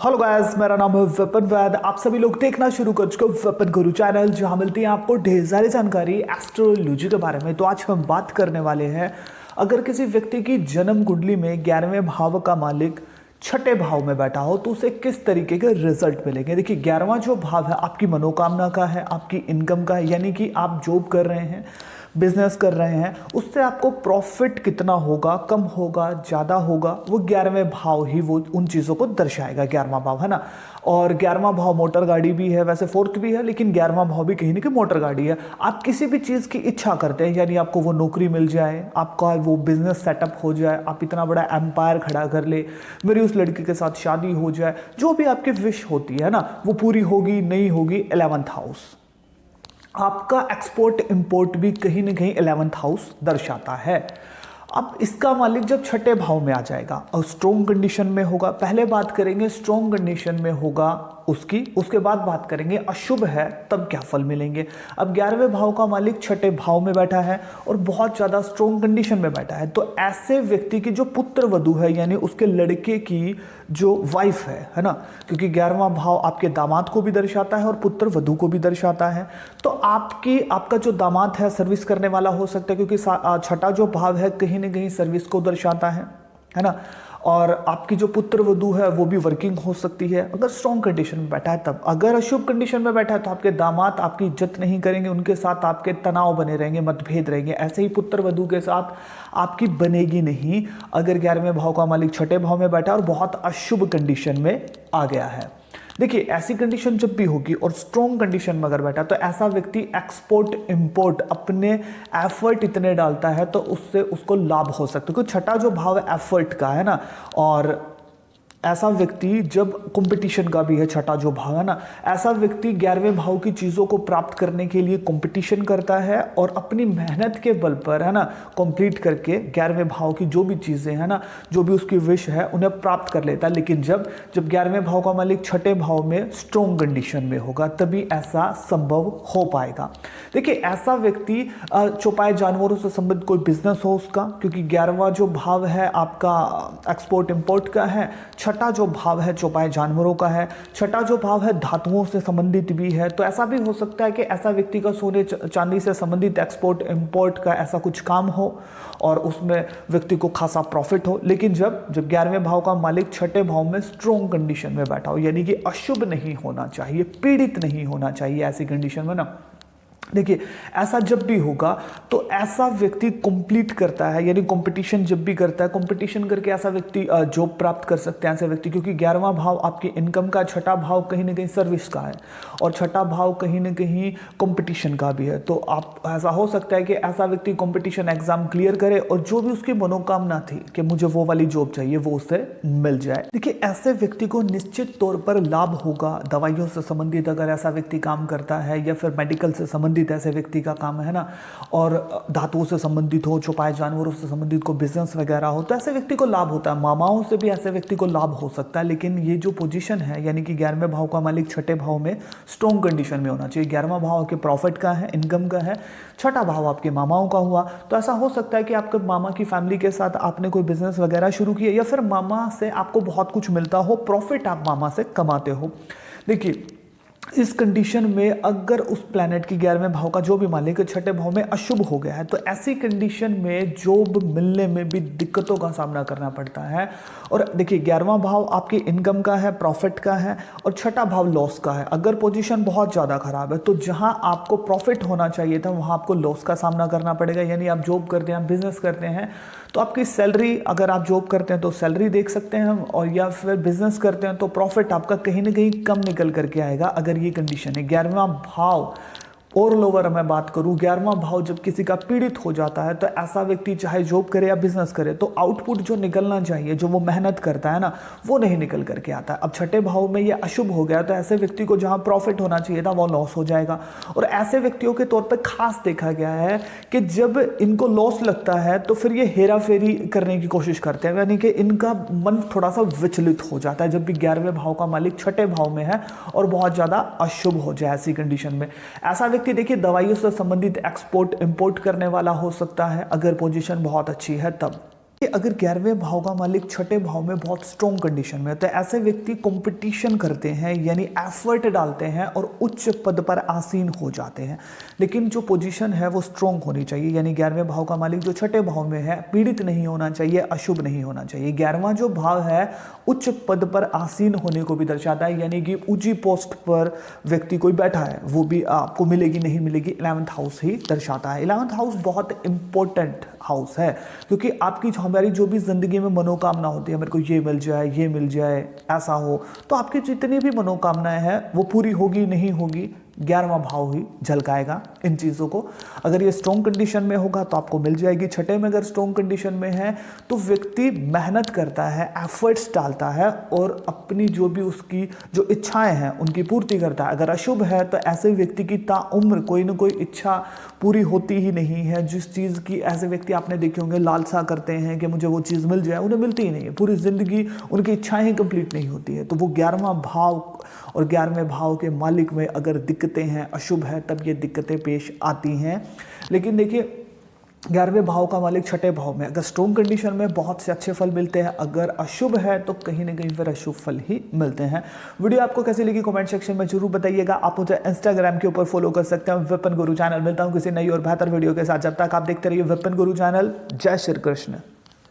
Hello guys, मेरा नाम है विपिन वैद। आप सभी लोग देखना शुरू कर चुके हो विपिन गुरु चैनल, जहां मिलती है आपको ढेर सारी जानकारी एस्ट्रोलॉजी के बारे में। तो आज हम बात करने वाले हैं, अगर किसी व्यक्ति की जन्म कुंडली में 11वें भाव का मालिक छठे भाव में बैठा हो तो उसे किस तरीके के रिजल्ट मिलेंगे। देखिए, 11वां जो भाव है आपकी मनोकामना का है, आपकी इनकम का है, यानी कि आप जॉब कर रहे हैं, बिजनेस कर रहे हैं, उससे आपको प्रॉफिट कितना होगा, कम होगा, ज़्यादा होगा, वो 11वें भाव ही वो उन चीज़ों को दर्शाएगा। 11वां भाव है ना, और 11वां भाव मोटर गाड़ी भी है, वैसे फोर्थ भी है, लेकिन 11वां भाव भी कहीं ना कहीं मोटर गाड़ी है। आप किसी भी चीज़ की इच्छा करते हैं, यानी आपको वो नौकरी मिल जाए, आपका वो बिजनेस सेटअप हो जाए, आप इतना बड़ा एम्पायर खड़ा कर ले, मेरी उस लड़की के साथ शादी हो जाए, जो भी आपकी विश होती है ना, वो पूरी होगी नहीं होगी। 11th हाउस आपका एक्सपोर्ट इंपोर्ट भी कहीं ना कहीं 11th हाउस दर्शाता है। अब इसका मालिक जब छठे भाव में आ जाएगा और स्ट्रॉन्ग कंडीशन में होगा, पहले बात करेंगे स्ट्रॉन्ग कंडीशन में होगा उसकी, उसके बाद बात करेंगे अशुभ है तब क्या फल मिलेंगे। अब 11वें भाव का मालिक छठे भाव में बैठा है और बहुत ज़्यादा स्ट्रॉन्ग कंडीशन में बैठा है, तो ऐसे व्यक्ति की जो पुत्र वधू है, यानी उसके लड़के की जो वाइफ है ना, क्योंकि 11वां भाव आपके दामाद को भी दर्शाता है और पुत्र वधू को भी दर्शाता है, तो आपका जो दामाद है सर्विस करने वाला हो सकता है, क्योंकि छठा जो भाव है कहीं ना कहीं सर्विस को दर्शाता है ना। और आपकी जो पुत्र वधू है वो भी वर्किंग हो सकती है अगर स्ट्रॉन्ग कंडीशन में बैठा है तब। अगर अशुभ कंडीशन में बैठा है तो आपके दामाद आपकी इज्जत नहीं करेंगे, उनके साथ आपके तनाव बने रहेंगे, मतभेद रहेंगे। ऐसे ही पुत्र वधू के साथ आपकी बनेगी नहीं अगर 11वें भाव का मालिक छठे भाव में बैठा है और बहुत अशुभ कंडीशन में आ गया है। देखिए, ऐसी कंडीशन जब भी होगी और स्ट्रॉन्ग कंडीशन में अगर बैठा तो ऐसा व्यक्ति एक्सपोर्ट इंपोर्ट अपने एफर्ट इतने डालता है तो उससे उसको लाभ हो सकता है, क्योंकि छठा जो भाव है एफर्ट का है ना, और ऐसा व्यक्ति जब कंपटीशन का भी है छठा जो भाव है ना, ऐसा व्यक्ति 11वें भाव की चीज़ों को प्राप्त करने के लिए कंपटीशन करता है और अपनी मेहनत के बल पर है ना कंप्लीट करके 11वें भाव की जो भी चीज़ें हैं ना, जो भी उसकी विश है उन्हें प्राप्त कर लेता है। लेकिन जब 11वें भाव का मालिक छठे भाव में स्ट्रॉन्ग कंडीशन में होगा तभी ऐसा संभव हो पाएगा। देखिए, ऐसा व्यक्ति चौपाए जानवरों से संबंधित कोई बिजनेस हो उसका, क्योंकि 11वां जो भाव है आपका एक्सपोर्ट इंपोर्ट का है, छठा जो भाव है चौपाए जानवरों का है, छठा जो भाव है धातुओं से संबंधित भी है। तो ऐसा भी हो सकता है कि ऐसा व्यक्ति का सोने चांदी से संबंधित एक्सपोर्ट इंपोर्ट का ऐसा कुछ काम हो और उसमें व्यक्ति को खासा प्रॉफिट हो। लेकिन जब 11वें भाव का मालिक छठे भाव में स्ट्रॉन्ग कंडीशन में बैठा हो, यानी कि अशुभ नहीं होना चाहिए, पीड़ित नहीं होना चाहिए ऐसी कंडीशन में ना। देखिए, ऐसा जब भी होगा तो ऐसा व्यक्ति कंप्लीट करता है, यानी कंपटीशन जब भी करता है, कंपटीशन करके ऐसा व्यक्ति जॉब प्राप्त कर सकते हैं ऐसे व्यक्ति, क्योंकि 11वां भाव आपकी इनकम का, छठा भाव कहीं ना कहीं सर्विस का है और छठा भाव कहीं ना कहीं कंपटीशन का भी है। तो आप ऐसा हो सकता है कि ऐसा व्यक्ति कंपटीशन एग्जाम क्लियर करे और जो भी उसकी मनोकामना थी कि मुझे वो वाली जॉब चाहिए वो उसे मिल जाए। देखिए, ऐसे व्यक्ति को निश्चित तौर पर लाभ होगा। दवाइयों से संबंधित अगर ऐसा व्यक्ति काम करता है या फिर मेडिकल से संबंधित ऐसे व्यक्ति का काम है ना, और धातुओं से संबंधित हो, छुपाए जानवरों से संबंधित को बिजनेस वगैरह हो, तो ऐसे व्यक्ति को लाभ होता है। मामाओं से भी ऐसे व्यक्ति को लाभ हो सकता है। लेकिन ये जो पोजीशन है, यानी कि 11वें भाव का मालिक छठे भाव में स्ट्रॉन्ग कंडीशन में होना चाहिए। 11वां भाव आपके प्रॉफिट का है, इनकम का है, छठा भाव आपके मामाओं का हुआ, तो ऐसा हो सकता है कि आपके मामा की फैमिली के साथ आपने कोई बिजनेस वगैरह शुरू किया या फिर मामा से आपको बहुत कुछ मिलता हो, प्रॉफिट आप मामा से कमाते हो। देखिए, इस कंडीशन में अगर उस प्लैनेट की 11वें भाव का जो भी मालिक छठे भाव में अशुभ हो गया है तो ऐसी कंडीशन में जॉब मिलने में भी दिक्कतों का सामना करना पड़ता है। और देखिए, 11वां भाव आपकी इनकम का है, प्रॉफिट का है, और छठा भाव लॉस का है। अगर पोजीशन बहुत ज़्यादा खराब है तो जहां आपको प्रॉफिट होना चाहिए था वहां आपको लॉस का सामना करना पड़ेगा। यानी आप जॉब करते हैं, बिजनेस करते हैं, तो आपकी सैलरी, अगर आप जॉब करते हैं तो सैलरी देख सकते हैं हम, और या फिर बिजनेस करते हैं तो प्रॉफिट आपका कहीं ना कहीं कम निकल करके आएगा अगर ये कंडीशन है। 11वां भाव और लोअर मैं बात करूं, 11वां भाव जब किसी का पीड़ित हो जाता है तो ऐसा व्यक्ति चाहे जॉब करे या बिजनेस करे तो आउटपुट जो निकलना चाहिए, जो वो मेहनत करता है ना, वो नहीं निकल करके आता है। अब छठे भाव में ये अशुभ हो गया तो ऐसे व्यक्ति को जहां प्रॉफिट होना चाहिए था वो लॉस हो जाएगा। और ऐसे व्यक्तियों के तौर पर खास देखा गया है कि जब इनको लॉस लगता है तो फिर ये हेरा फेरी करने की कोशिश करते हैं, यानी कि इनका मन थोड़ा सा विचलित हो जाता है जब भी 11वें भाव का मालिक छठे भाव में है और बहुत ज्यादा अशुभ हो जाए। ऐसी कंडीशन में ऐसा व्यक्ति देखिए दवाइयों से संबंधित एक्सपोर्ट इंपोर्ट करने वाला हो सकता है अगर पोजीशन बहुत अच्छी है तब। कि अगर 11वें भाव का मालिक छठे भाव में बहुत स्ट्रॉन्ग कंडीशन में है तो ऐसे व्यक्ति कंपटीशन करते हैं, यानी एफर्ट डालते हैं और उच्च पद पर आसीन हो जाते हैं। लेकिन जो पोजीशन है वो स्ट्रॉन्ग होनी चाहिए, यानी 11वें भाव का मालिक जो छठे भाव में है पीड़ित नहीं होना चाहिए, अशुभ नहीं होना चाहिए। 11वां जो भाव है उच्च पद पर आसीन होने को भी दर्शाता है, यानी कि ऊंची पोस्ट पर व्यक्ति कोई बैठा है वो भी आपको मिलेगी नहीं मिलेगी, 11th हाउस ही दर्शाता है। 11th हाउस बहुत इंपॉर्टेंट हाउस है, क्योंकि आपकी हमारी जो भी जिंदगी में मनोकामना होती है, मेरे को ये मिल जाए, ये मिल जाए, ऐसा हो, तो आपकी जितनी भी मनोकामनाएं हैं वो पूरी होगी नहीं होगी, 11वां भाव ही झलकाएगा इन चीज़ों को। अगर ये स्ट्रॉन्ग कंडीशन में होगा तो आपको मिल जाएगी। छठे में अगर स्ट्रॉन्ग कंडीशन में है तो व्यक्ति मेहनत करता है, एफर्ट्स डालता है और अपनी जो भी उसकी जो इच्छाएं हैं उनकी पूर्ति करता है। अगर अशुभ है तो ऐसे व्यक्ति की ताउम्र कोई ना कोई इच्छा पूरी होती ही नहीं है। जिस चीज़ की ऐसे व्यक्ति आपने देखे होंगे लालसा करते हैं कि मुझे वो चीज़ मिल जाए, उन्हें मिलती ही नहीं है, पूरी ज़िंदगी उनकी इच्छाएं ही कंप्लीट नहीं होती है। तो वो 11वां भाव और 11वें भाव के मालिक में अगर दिक्कतें हैं, अशुभ है, तब ये दिक्कतें पेश आती हैं। लेकिन देखिए 11वें भाव का मालिक छठे भाव में अगर स्ट्रॉन्ग कंडीशन में बहुत से अच्छे फल मिलते हैं, अगर अशुभ है तो कहीं ना कहीं फिर अशुभ फल ही मिलते हैं। वीडियो आपको कैसी लगी कमेंट सेक्शन में जरूर बताइएगा। आप मुझे इंस्टाग्राम के ऊपर फॉलो कर सकते हैं, विपिन गुरु चैनल। मिलता हूं किसी नई और बेहतर वीडियो के साथ, जब तक आप देखते रहिए विपिन गुरु चैनल। जय श्री कृष्ण।